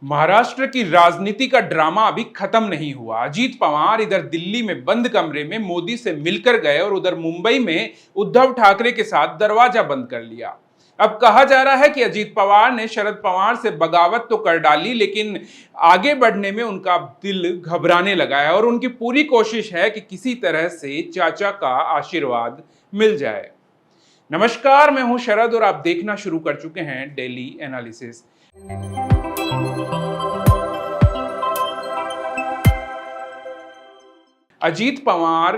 महाराष्ट्र की राजनीति का ड्रामा अभी खत्म नहीं हुआ। अजीत पवार इधर दिल्ली में बंद कमरे में मोदी से मिलकर गए और उधर मुंबई में उद्धव ठाकरे के साथ दरवाजा बंद कर लिया। अब कहा जा रहा है कि अजीत पवार ने शरद पवार से बगावत तो कर डाली, लेकिन आगे बढ़ने में उनका दिल घबराने लगा है और उनकी पूरी कोशिश है कि किसी तरह से चाचा का आशीर्वाद मिल जाए। नमस्कार, मैं हूं शरद और आप देखना शुरू कर चुके हैं daily analysis. Ajit Pawar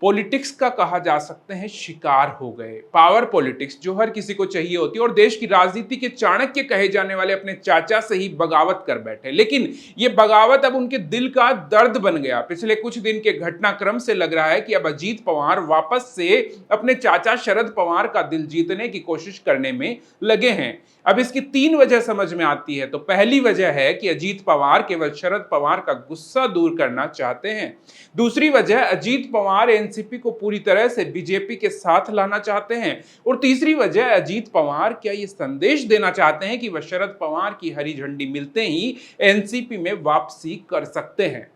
politics का कहा जा सकते हैं शिकार हो गए। पावर पॉलिटिक्स जो हर किसी को चाहिए होती है और देश की राजनीति के चाणक्य कहे जाने वाले अपने चाचा से ही बगावत कर बैठे, लेकिन ये बगावत अब उनके दिल का दर्द बन गया। पिछले कुछ दिन के घटनाक्रम से लग रहा है कि अब अजीत पवार वापस से अपने चाचा शरद पवार का दिल जीतने की कोशिश करने में लगे हैं। अब इसकी तीन वजह समझ में आती है। तो पहली वजह है कि अजीत पवार केवल शरद पवार का गुस्सा दूर करना चाहते हैं। दूसरी वजह, अजीत पवार एनसीपी को पूरी तरह से बीजेपी के साथ लाना चाहते हैं। और तीसरी वजह, अजीत पवार क्या ये संदेश देना चाहते हैं कि वह शरद पवार की हरी झंडी मिलते ही एनसीपी में वापसी कर सकते हैं।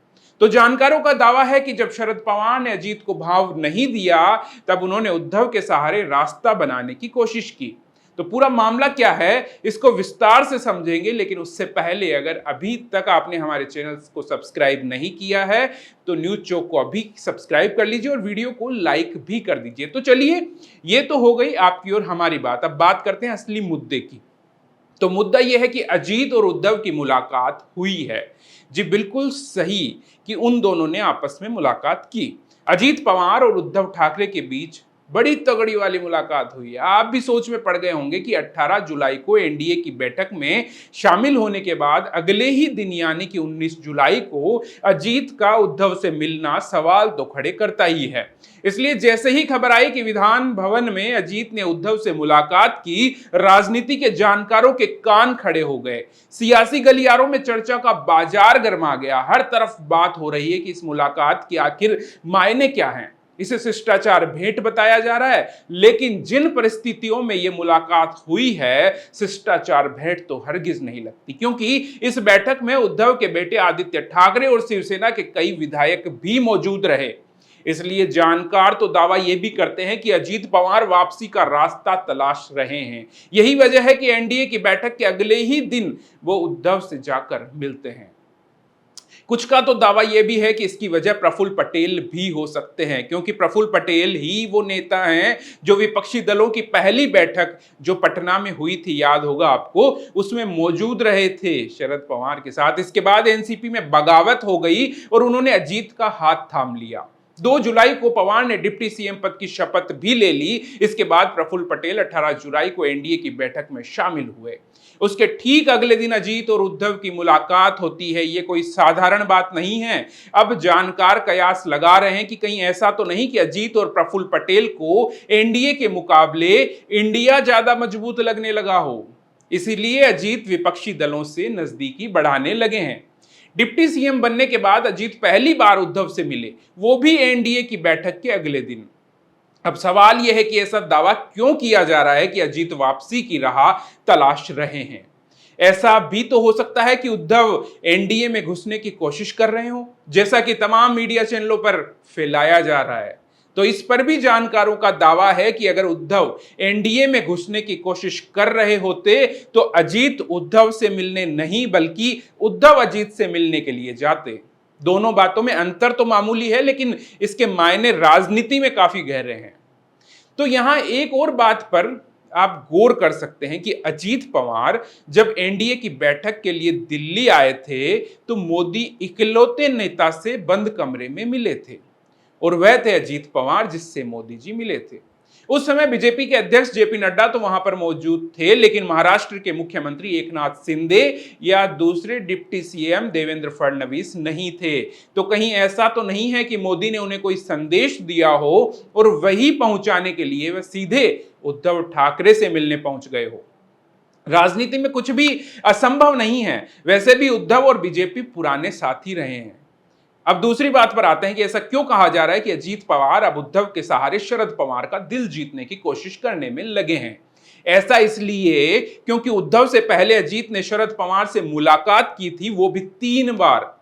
तो जानकारों का दावा है कि जब शरद पवार ने अजीत को भाव नहीं दिया, तब उन्होंने उद्धव के सहारे रास्ता बनाने की कोशिश की। तो पूरा मामला क्या है, इसको विस्तार से समझेंगे, लेकिन उससे पहले अगर अभी तक आपने हमारे चैनल को सब्सक्राइब नहीं किया है तो न्यूज चौक को अभी सब्सक्राइब कर लीजिए और वीडियो को लाइक भी कर दीजिए। तो चलिए, ये तो हो गई आपकी और हमारी बात। अब बात करते हैं असली मुद्दे की। तो मुद्दा यह है कि अजीत और उद्धव की मुलाकात हुई है। जी बिल्कुल सही कि उन दोनों ने आपस में मुलाकात की। अजीत पवार और उद्धव ठाकरे के बीच बड़ी तगड़ी वाली मुलाकात हुई है। आप भी सोच में पड़ गए होंगे कि 18 जुलाई को एनडीए की बैठक में शामिल होने के बाद अगले ही दिन यानी कि 19 जुलाई को अजीत का उद्धव से मिलना सवाल तो खड़े करता ही है। इसलिए जैसे ही खबर आई कि विधान भवन में अजीत ने उद्धव से मुलाकात की, राजनीति के जानकारों के कान खड़े हो गए। सियासी गलियारों में चर्चा का बाजार गर्मा गया। हर तरफ बात हो रही है कि इस मुलाकात के आखिर मायने क्या हैं। इसे शिष्टाचार भेंट बताया जा रहा है, लेकिन जिन परिस्थितियों में यह मुलाकात हुई है, शिष्टाचार भेंट तो हरगिज नहीं लगती, क्योंकि इस बैठक में उद्धव के बेटे आदित्य ठाकरे और शिवसेना के कई विधायक भी मौजूद रहे। इसलिए जानकार तो दावा यह भी करते हैं कि अजीत पवार वापसी का रास्ता तलाश रहे हैं। यही वजह है कि एनडीए की बैठक के अगले ही दिन वो उद्धव से जाकर मिलते हैं। कुछ का तो दावा यह भी है कि इसकी वजह प्रफुल्ल पटेल भी हो सकते हैं, क्योंकि प्रफुल्ल पटेल ही वो नेता हैं जो विपक्षी दलों की पहली बैठक जो पटना में हुई थी, याद होगा आपको, उसमें मौजूद रहे थे शरद पवार के साथ। इसके बाद एनसीपी में बगावत हो गई और उन्होंने अजीत का हाथ थाम लिया। 2 जुलाई को पवार ने डिप्टी सीएम पद की शपथ भी ले ली। इसके बाद प्रफुल्ल पटेल 18 जुलाई को एनडीए की बैठक में शामिल हुए। उसके ठीक अगले दिन अजीत और उद्धव की मुलाकात होती है। ये कोई साधारण बात नहीं है। अब जानकार कयास लगा रहे हैं कि कहीं ऐसा तो नहीं कि अजीत और प्रफुल्ल पटेल को एनडीए के मुकाबले इंडिया ज्यादा मजबूत लगने लगा हो, इसीलिए अजीत विपक्षी दलों से नजदीकी बढ़ाने लगे हैं। डिप्टी सीएम बनने के बाद अजीत पहली बार उद्धव से मिले, वो भी एनडीए की बैठक के अगले दिन। अब सवाल यह है कि ऐसा दावा क्यों किया जा रहा है कि अजीत वापसी की राह तलाश रहे हैं। ऐसा भी तो हो सकता है कि उद्धव एनडीए में घुसने की कोशिश कर रहे हो, जैसा कि तमाम मीडिया चैनलों पर फैलाया जा रहा है। तो इस पर भी जानकारों का दावा है कि अगर उद्धव एनडीए में घुसने की कोशिश कर रहे होते तो अजीत उद्धव से मिलने नहीं, बल्कि उद्धव अजीत से मिलने के लिए जाते। दोनों बातों में अंतर तो मामूली है, लेकिन इसके मायने राजनीति में काफी गहरे हैं। तो यहां एक और बात पर आप गौर कर सकते हैं कि अजीत पवार जब एनडीए की बैठक के लिए दिल्ली आए थे तो मोदी इकलौते नेता से बंद कमरे में मिले थे, और वह थे अजीत पवार जिससे मोदी जी मिले थे। उस समय बीजेपी के अध्यक्ष जेपी नड्डा तो वहां पर मौजूद थे, लेकिन महाराष्ट्र के मुख्यमंत्री एकनाथ शिंदे या दूसरे डिप्टी सीएम देवेंद्र फडणवीस नहीं थे। तो कहीं ऐसा तो नहीं है कि मोदी ने उन्हें कोई संदेश दिया हो और वही पहुंचाने के लिए वह सीधे उद्धव ठाकरे से मिलने पहुंच गए हो। राजनीति में कुछ भी असंभव नहीं है। वैसे भी उद्धव और बीजेपी पुराने साथी रहे हैं। अब दूसरी बात पर आते हैं कि ऐसा क्यों कहा जा रहा है कि अजीत पवार अब उद्धव के सहारे शरद पवार का दिल जीतने की कोशिश करने में लगे हैं। ऐसा इसलिए क्योंकि उद्धव से पहले अजीत ने शरद पवार से मुलाकात की थी, वो भी 3 बार।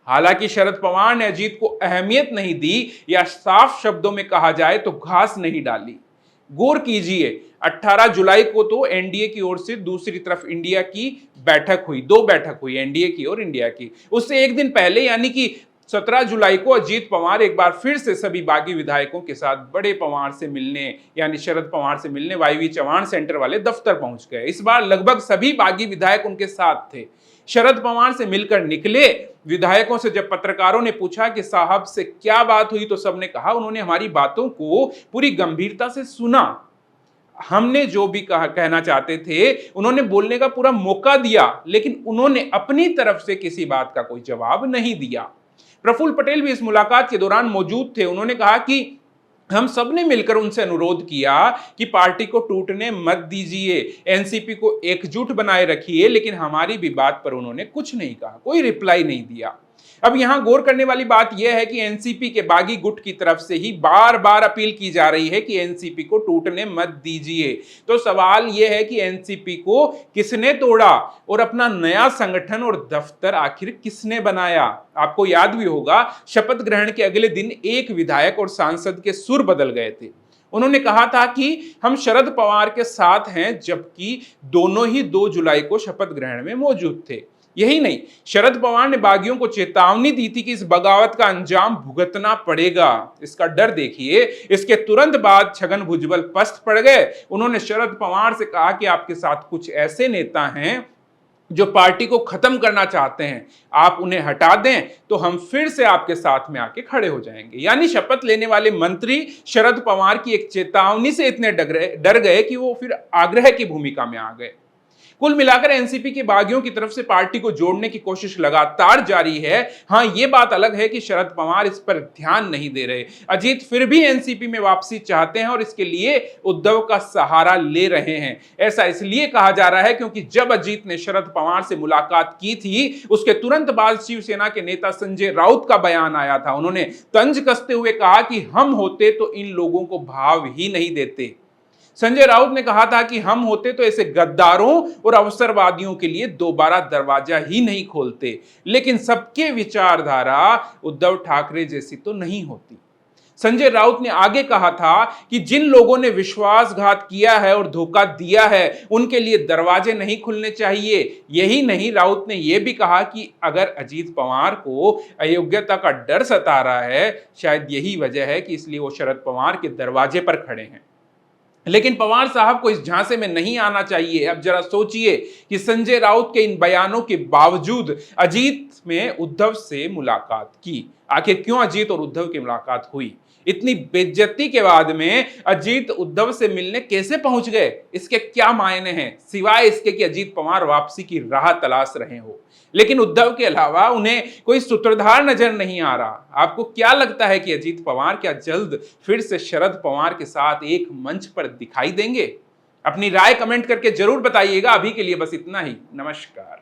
हालांकि शरद पवार ने अजीत को अहमियत नहीं दी, या साफ शब्दों में कहा जाए तो घास नहीं डाली। गौर कीजिए, 18 जुलाई को तो एनडीए की ओर से दूसरी तरफ इंडिया की बैठक हुई, 2 बैठक हुई, एनडीए की और इंडिया की। उससे एक दिन पहले यानी कि 17 जुलाई को अजीत पवार एक बार फिर से सभी बागी विधायकों के साथ बड़े पवार से मिलने यानी शरद पवार से मिलने वाईवी चौहान सेंटर वाले दफ्तर पहुंच गए। इस बार लगभग सभी बागी विधायक उनके साथ थे। शरद पवार से मिलकर निकले विधायकों से जब पत्रकारों ने पूछा कि साहब से क्या बात हुई, तो सबने कहा उन्होंने हमारी बातों को पूरी गंभीरता से सुना, हमने जो भी कहना चाहते थे उन्होंने बोलने का पूरा मौका दिया, लेकिन उन्होंने अपनी तरफ से किसी बात का कोई जवाब नहीं दिया। प्रफुल्ल पटेल भी इस मुलाकात के दौरान मौजूद थे। उन्होंने कहा कि हम सब ने मिलकर उनसे अनुरोध किया कि पार्टी को टूटने मत दीजिए, एनसीपी को एकजुट बनाए रखिए, लेकिन हमारी भी बात पर उन्होंने कुछ नहीं कहा, कोई रिप्लाई नहीं दिया। अब यहां गौर करने वाली बात यह है कि एनसीपी के बागी गुट की तरफ से ही बार बार अपील की जा रही है कि एनसीपी को टूटने मत दीजिए। तो सवाल यह है कि एनसीपी को किसने तोड़ा और अपना नया संगठन और दफ्तर आखिर किसने बनाया? आपको याद भी होगा, शपथ ग्रहण के अगले दिन एक विधायक और सांसद के सुर बदल गए थे। उन्होंने कहा था कि हम शरद पवार के साथ हैं, जबकि दोनों ही 2 जुलाई को शपथ ग्रहण में मौजूद थे। यही नहीं, शरद पवार ने बागियों को चेतावनी दी थी कि इस बगावत का अंजाम भुगतना पड़ेगा। इसका डर देखिए। इसके तुरंत बाद छगन भुजबल पस्त पड़ गए। उन्होंने शरद पवार से कहा कि आपके साथ कुछ ऐसे नेता हैं जो पार्टी को खत्म करना चाहते हैं, आप उन्हें हटा दें तो हम फिर से आपके साथ में आके खड़े हो जाएंगे। यानी शपथ लेने वाले मंत्री शरद पवार की एक चेतावनी से इतने डर गए कि वो फिर आग्रह की भूमिका में आ गए। कुल मिलाकर एनसीपी के बागियों की तरफ से पार्टी को जोड़ने की कोशिश लगातार जारी है। हां, यह बात अलग है कि शरद पवार इस पर ध्यान नहीं दे रहे। अजीत फिर भी एनसीपी में वापसी चाहते हैं और इसके लिए उद्धव का सहारा ले रहे हैं। ऐसा इसलिए कहा जा रहा है क्योंकि जब अजीत ने शरद पवार से मुलाकात की थी, उसके तुरंत बाद शिवसेना के नेता संजय राउत का बयान आया था। उन्होंने तंज कसते हुए कहा कि हम होते तो इन लोगों को भाव ही नहीं देते। संजय राउत ने कहा था कि हम होते तो ऐसे गद्दारों और अवसरवादियों के लिए दोबारा दरवाजा ही नहीं खोलते। लेकिन सबके विचारधारा उद्धव ठाकरे जैसी तो नहीं होती। संजय राउत ने आगे कहा था कि जिन लोगों ने विश्वासघात किया है और धोखा दिया है, उनके लिए दरवाजे नहीं खुलने चाहिए। यही नहीं, राउत ने यह भी कहा कि अगर अजीत पवार को अयोग्यता का डर सता रहा है, शायद यही वजह है कि इसलिए वो शरद पवार के दरवाजे पर खड़े हैं। लेकिन पवार साहब को इस झांसे में नहीं आना चाहिए। अब जरा सोचिए कि संजय राउत के इन बयानों के बावजूद अजीत में उद्धव से मुलाकात की। आखिर क्यों अजीत और उद्धव की मुलाकात हुई? इतनी बेइज्जती के बाद में अजीत उद्धव से मिलने कैसे पहुंच गए? इसके क्या मायने हैं, सिवाय इसके कि अजीत पवार वापसी की राह तलाश रहे हो। लेकिन उद्धव के अलावा उन्हें कोई सूत्रधार नजर नहीं आ रहा। आपको क्या लगता है कि अजीत पवार क्या जल्द फिर से शरद पवार के साथ एक मंच पर दिखाई देंगे? अपनी राय कमेंट करके जरूर बताइएगा। अभी के लिए बस इतना ही। नमस्कार।